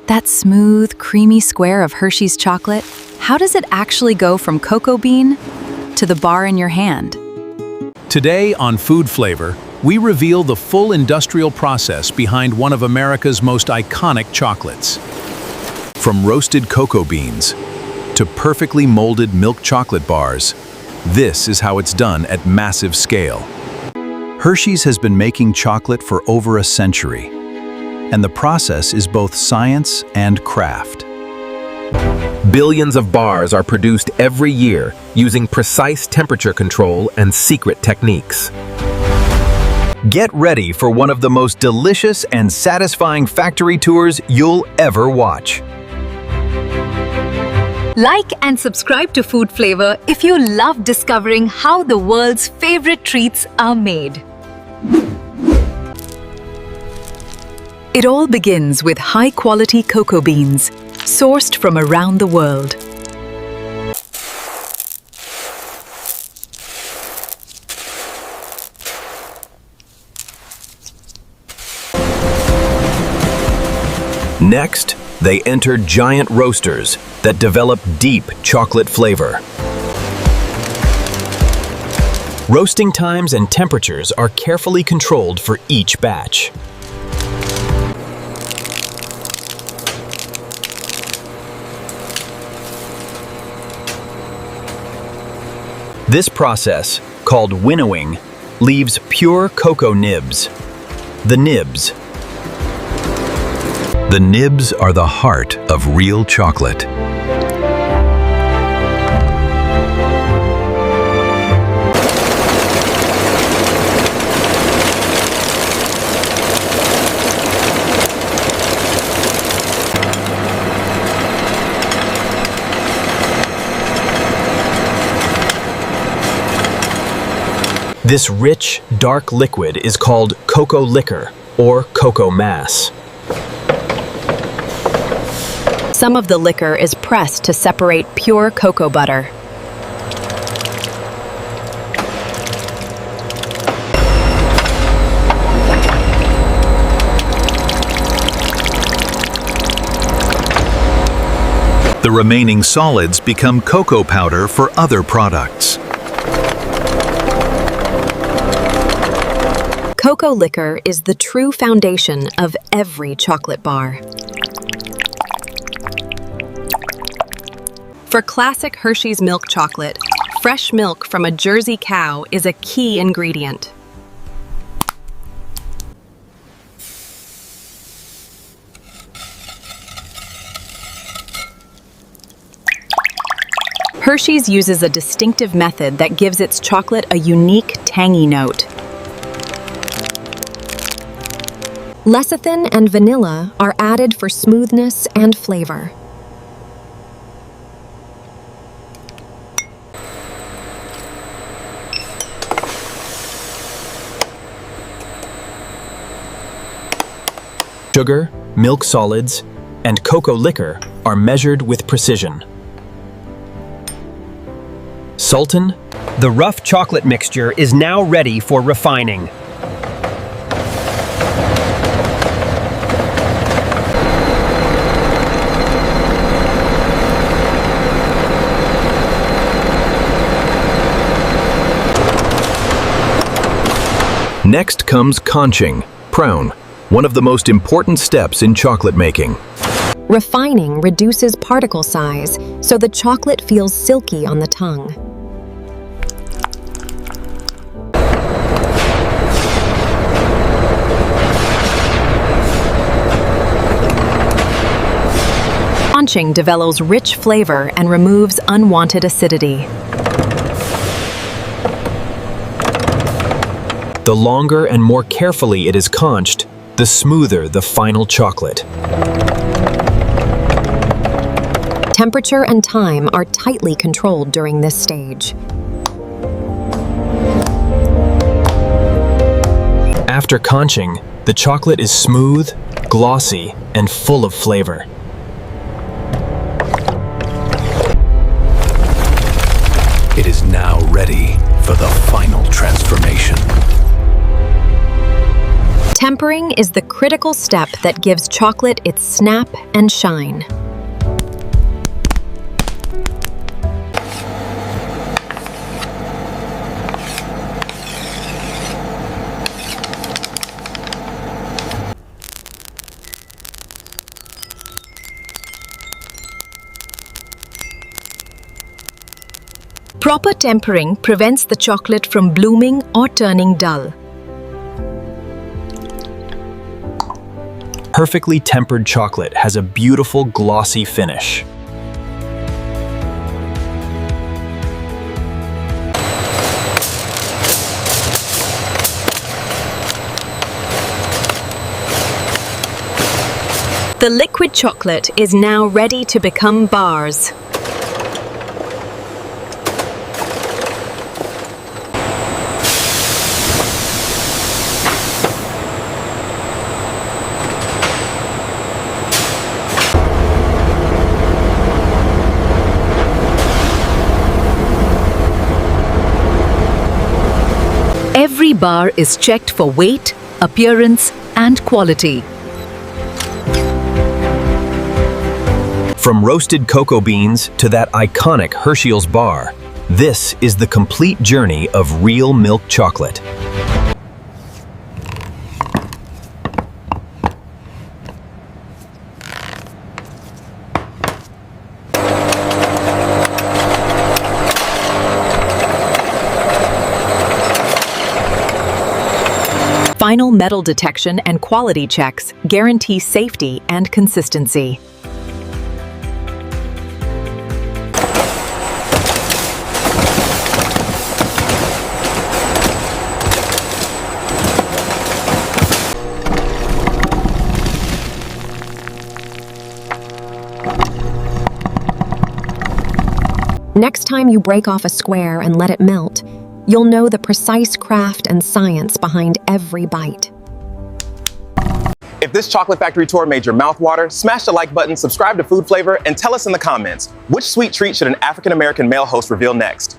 That smooth, creamy square of Hershey's chocolate, how does it actually go from cocoa bean to the bar in your hand? Today on Food Flavor, we reveal the full industrial process behind one of America's most iconic chocolates. From roasted cocoa beans to perfectly molded milk chocolate bars, this is how it's done at massive scale. Hershey's has been making chocolate for over a century, and the process is both science and craft. Billions of bars are produced every year using precise temperature control and secret techniques. Get ready for one of the most delicious and satisfying factory tours you'll ever watch. Like and subscribe to Food Flavor if you love discovering how the world's favorite treats are made. It all begins with high-quality cocoa beans, sourced from around the world. Next, they enter giant roasters that develop deep chocolate flavor. Roasting times and temperatures are carefully controlled for each batch. This process, called winnowing, leaves pure cocoa nibs. The nibs are the heart of real chocolate. This rich, dark liquid is called cocoa liquor or cocoa mass. Some of the liquor is pressed to separate pure cocoa butter. The remaining solids become cocoa powder for other products. Cocoa liquor is the true foundation of every chocolate bar. For classic Hershey's milk chocolate, fresh milk from a Jersey cow is a key ingredient. Hershey's uses a distinctive method that gives its chocolate a unique, tangy note. Lecithin and vanilla are added for smoothness and flavor. Sugar, milk solids, and cocoa liquor are measured with precision. Sultan, the rough chocolate mixture is now ready for refining. Next comes conching, one of the most important steps in chocolate making. Refining reduces particle size, so the chocolate feels silky on the tongue. Conching develops rich flavor and removes unwanted acidity. The longer and more carefully it is conched, the smoother the final chocolate. Temperature and time are tightly controlled during this stage. After conching, the chocolate is smooth, glossy, and full of flavor. It is now ready for the final transformation. Tempering is the critical step that gives chocolate its snap and shine. Proper tempering prevents the chocolate from blooming or turning dull. Perfectly tempered chocolate has a beautiful glossy finish. The liquid chocolate is now ready to become bars. Every bar is checked for weight, appearance, and quality. From roasted cocoa beans to that iconic Hersheys bar, this is the complete journey of real milk chocolate. Final metal detection and quality checks guarantee safety and consistency. Next time you break off a square and let it melt, you'll know the precise craft and science behind every bite. If this chocolate factory tour made your mouth water, smash the like button, subscribe to Food Flavor, and tell us in the comments, which sweet treat should an African-American male host reveal next?